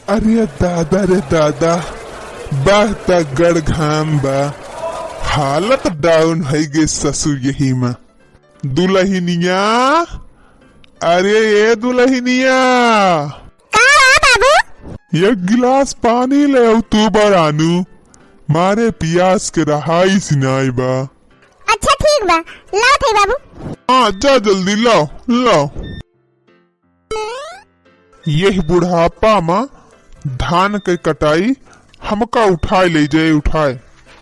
अरे दादा रे दादा, बाह तगड़ घाम बा, हालत डाउन है गे ससुर यही में। दुल्हनिया, अरे ये दुल्हनिया, बाबू एक गिलास पानी ले आओ तू बरानू, मारे पियास के रहाई सिनाई बा। अच्छा ठीक बा, लाओ थे बाबू। हाँ जा जल्दी लाओ लाओ। यही बुढ़ापा में धान के कटाई हमका उठाए ले जाए, उठाए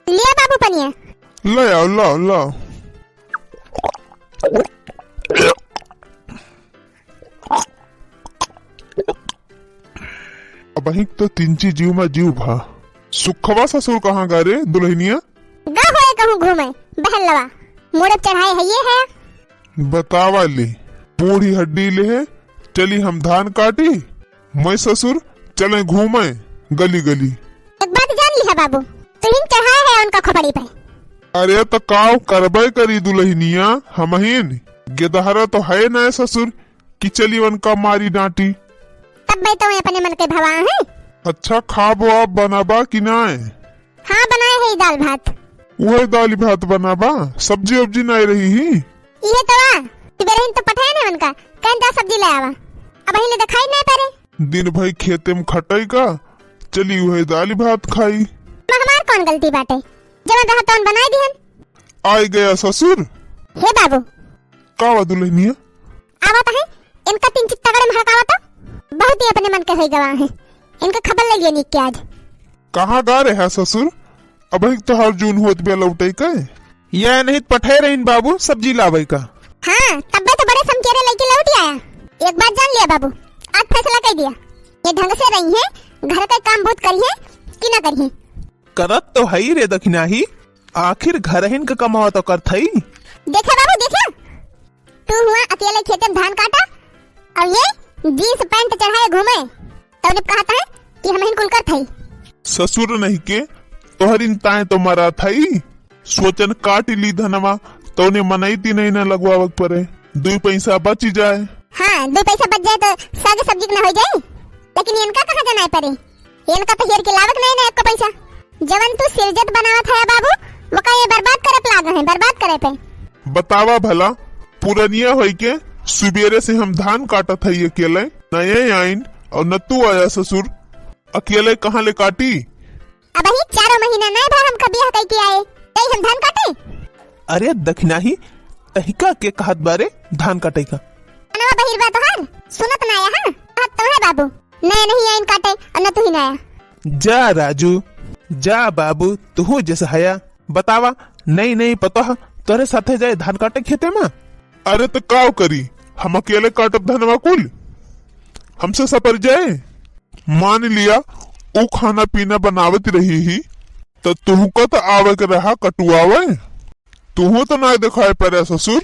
लिया बाबू पनिया। ले आओ लाओ लाओ। अब तो तिंची जीव में जीव भा। सुखवा ससुर कहाँ गा रे दुल्हनिया? गा होए कहूँ घूमे बहलवा, मोड़े चढ़ाए है ये है। बतावा ले, बूढ़ी हड्डी ले चली हम धान काटी, मैं ससुर चले घूमे गली गली। एक बात जान ली है बाबू, तुम चढ़ाए है उनका खोपड़ी पे। अरे तो काव करबे करी दुल्हनिया, हमहिन गेदहरा तो है ना ससुर कि चली उनका मारी डांटी। तब भाई तो अपने मन के भवा है। अच्छा खाबो आप बनाबा कि नाय? हाँ बनाए है दाल भात। वही दाल भात बनाबा, सब्जी उब्जी नहीं रही ही। ये तो आ तिबेरहिन तो पठाए ना उनका, कहता सब्जी ले आवा, अब हिले दिखाई नहीं पड़े। दिन भाई खेते में खटाई का, चली वही दाल भात खाई। हमार कौन गलती बाटे, जब रहा तो बनाई दिहन। आई गया ससुर। हे बाबू कावा दुल्हनिया? आवत है इनका तीन चित्ता गड़े महकावत, बहुत ही अपने मन के होई गवा है। इनका खबर लगिए निक के आज। कहाँ गा रहे है ससुर? अब तो हर जून होत बे लौटे के। यह नहीं पठे रही बाबू सब्जी लावे का। हाँ तब्बे तो बड़े समकेरे लेके लौट आया। एक बात जान लिया बाबू, आज फैसला कर दिया, ये ढंग से रही है, घर का काम बहुत करिए कि ना करिए। करत तो है रे दखिना ही, आखिर घर हिन का कमावा तो कर थई। देखे बाबू देखे, तू हुआ अकेले खेत में धान काटा और ये जींस पैंट चढ़ाए घूमे, तब ने कहा था कि हम इनकुल कर थई। ससुर नहीं के तोहरिन ताए तो मरा थई, सोचन काट ली धनवा तो ने मनाई नहीं न लगवावक परे, 2 पैसा बच जाए। हाँ 2 पैसा बच जाए तो सागे सब्जी न हो जाए, लेकिन इनका कहाँ जाना है परे, इनका तो हेर के लावक नहीं ना एक पैसा। जवन तू सिरजत बनावत है बाबू, वो का ये बर्बाद करे लागा है, बर्बाद करे पे। बतावा भला, पुरनिया होई के सुबेरे से हम धान काटत है अकेले, नए आइन और न तू आया ससुर, अकेले कहाँ ले काटी? अब ही 4 महीना नहीं भर हम कभी हकई के आए, तई हम धान काटे। अरे दखिना ही तहिका के कहत बारे धान काटे का। अनवा बहिर बा तोहार सुनत ना आया। हां बात तो है बाबू, नए नहीं आइन काटे और न तू ही ना आया। जा राजू जा बाबू, तू जैसे हया बतावा, नहीं नहीं पता तोरे साथे जाए धान काटे खेते में। अरे तो काव करी, हम अकेले काटब धनवा कुल, हमसे सपर जाए। मान लिया वो खाना पीना बनावत रही ही तो तुहू को तो आवे के रहा कटुआवे, तुहू तो ना दिखाए पड़े ससुर।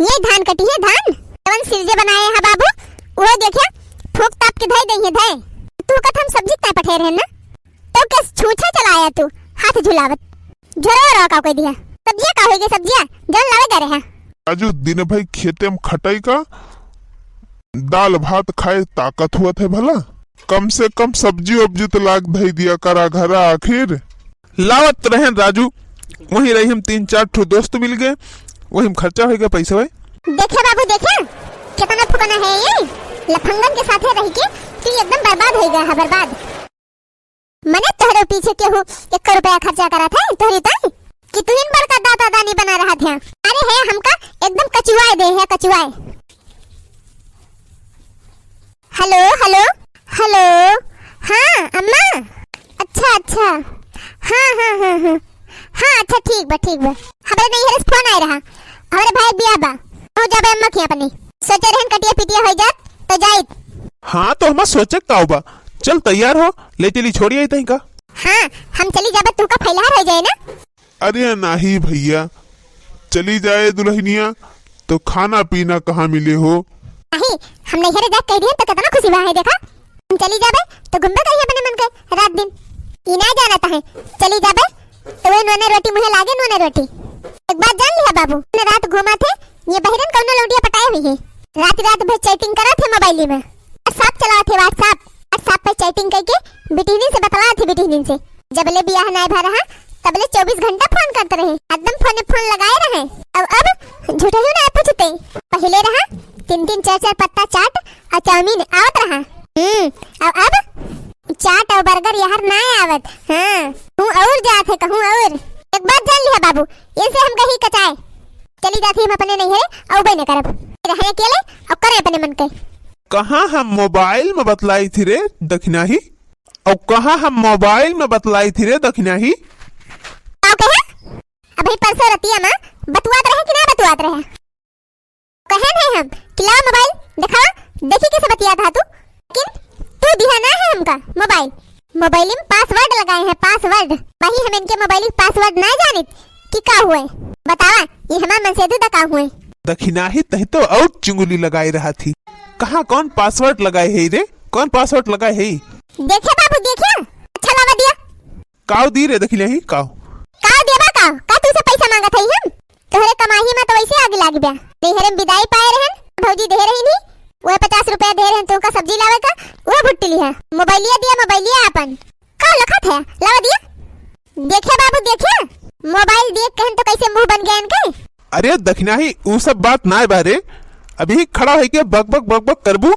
ये धान कटी है धान, तवन सिरजे बनाए है बाबू, वो देखिए फूक ताप के धई दई धई। तू कथम सब्जी ता पठे रहे ना, तो किस छूछा चलाया तू हाथ झुलावत, झरो रो का कोई दिया। सब्जियां का होगी सब्जियां जन लावे करे है। राजू दिन भाई खेते में खटाई का, दाल भात खाए ताकत हुआ थे भला, कम से कम सब्जी उब्जी तो लाग धई दिया करा घरा। आखिर लावत रहें राजू, वही रही हम 3-4 ठो दोस्त मिल गए, वही खर्चा हो गया पैसे। देखे बाबू देखे कितना फुकना है ये, लफंगन के साथे रह के तू एकदम बर्बाद हो गया है, बर्बाद। मने तोहरे पीछे के हो 1 रुपया खर्चा करा था तोहरी ताई कि तू इन बड़का दाता दानी बना रहा था। अरे है हमका एकदम कचुआए दे है, कचुआए। हेलो हेलो हेलो, हाँ अम्मा, अच्छा अच्छा, हाँ अच्छा ठीक बा हमारे नहीं हरस फोन आए रहा, हमारे भाई बिया बा हो जाबे अम्मा की अपनी, सोचे रहन कटिया पिटिया हो जात तो जाइत। हाँ तो हम सोचे का बा, चल तैयार हो, ले चली छोड़ी आई तही का। हाँ हम चली जाबे, तू का फैलार हो जाए ना। अरे नहीं भैया, चली जाए दुल्हनिया तो खाना पीना कहाँ मिले हो। नहीं हम नहीं हरे जा कह दिए तो कितना खुशी बा है, देखा हम चली जाबे तो घूमबे कहीं अपने मन के रात दिन, ई ना जानता है चली जाबे तो वे नोने रोटी मुहे लागे, नोने रोटी। एक बात जान लिया बाबू, ने रात घुमा थे ये बहिरन कौनो लौटिया पटाए हुई है, रात भर चैटिंग करा थे मोबाइल में, व्हाट्सएप चला थे, व्हाट्सएप व्हाट्सएप पे चैटिंग करके बिटिनी से बतला थी। बिटिनी से जबले बियाह नहीं भा रहा तबले 24 घंटा फोन करते रहे, एकदम फोन लगाए रहे। अब झूठे ही ना पूछते। पहले रहा 3-3 4-4 पत्ता चाट और चाउमीन आवत रहा। अब चाट और बर्गर यार ना आवत। हाँ हूँ और जाते कहूँ और एक बात जान लिया बाबू, इनसे हम कहीं कचाए चली जाती हम अपने नहीं है और बने करब रहने अकेले और करे अपने मन के। कहाँ हम मोबाइल में बतलाई थी रे दखिना ही, और कहाँ हम मोबाइल में बतलाई थी रे दखिना ही। क्या कहे अभी परसों रतिया ना बतुआत रहे कि ना बतुआत रहे? कहे नहीं हम कि लाओ मोबाइल दिखा, देखी कैसे बतिया था तू, लेकिन तू दिया ना है हमका मोबाइल। मोबाइल में पासवर्ड लगाए हैं, पासवर्ड। वही हम इनके मोबाइल में पासवर्ड ना जाने कि का हुए बतावा, ये हमारे मन से दूधा का हुए। दखिना ही तही तो और चिंगुली लगाई रहा थी। कहाँ कौन पासवर्ड लगाए है रे, कौन पासवर्ड लगाए है? देखे बाबू देखे, अच्छा लगा दिया। काव दी रे दखिना ही काव देबा का तुझसे पैसा मांगा था हम तोहरे कमाई में तो वैसे आगे लाग गया। देहरे में विदाई पाए रहन भौजी दे रही नहीं, वो 50 रुपया दे रहे तो का सब्जी लावे का वो भुट्टी लिया। मोबाइलिया दिया, मोबाइलिया अपन का लखत है लावा दिया। देखे बाबू देखे, मोबाइल देख कहन तो कैसे मुंह बन गया इनके। अरे दखिना ही वो सब बात ना बारे, अभी खड़ा है के बक बक बक बक करबू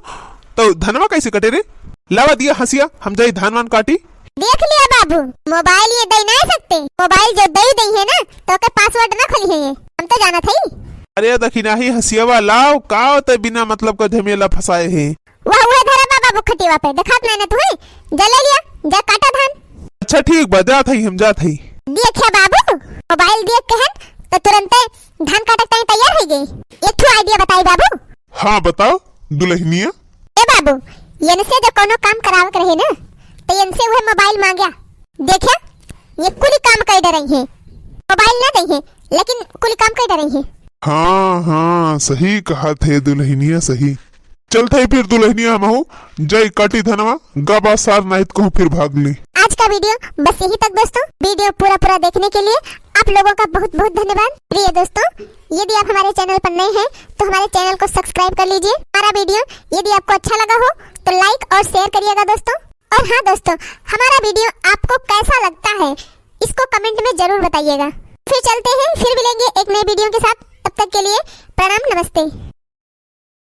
तो धनवा कैसे कटे रे। लावा दिया हंसिया, हम जाई धान वान काटी। देख लिया बाबू, मोबाइल ये दे नहीं सकते, मोबाइल जो दे है ना तो के पासवर्ड ना खोली है ये, हम तो जाना था ही। अरे दखिना ही हंसियावा लाओ काओ ते बिना मतलब का झमेला फसाए है। वह धरा बाबू खटिवा पे दिखात मैंने तुम्हें जले लिया, जा काटा धान। अच्छा ठीक बजा थई हम जा थई। देखिए बाबू मोबाइल देख कहन तो तुरंत धान काटे टाइम तैयार हो गई। एक ठो आइडिया बताई बाबू। हाँ बताओ दुल्हनिया। ए बाबू इनसे जो कोनो काम करावत रहे ना तो इनसे वह मोबाइल मांगा। देखे ये कुल काम कर दे रही है, मोबाइल ना दे है लेकिन कुल काम कर दे रही है। हाँ हाँ सही कहा थे दुल्हनिया, सही। चल थे फिर दुल्हनिया हम हो जय काटी धनवा गबा सार नाहित को फिर भाग ली। आज का वीडियो बस यही तक दोस्तों। वीडियो पूरा देखने के लिए आप लोगों का बहुत बहुत धन्यवाद। प्रिय दोस्तों यदि आप हमारे चैनल पर नए हैं तो हमारे चैनल को सब्सक्राइब कर लीजिए। हमारा वीडियो यदि आपको अच्छा लगा हो तो लाइक और शेयर करिएगा दोस्तों। और हाँ दोस्तों हमारा वीडियो आपको कैसा लगता है इसको कमेंट में जरूर बताइएगा। फिर चलते हैं, फिर मिलेंगे एक नए वीडियो के साथ। तब तक के लिए प्रणाम, नमस्ते।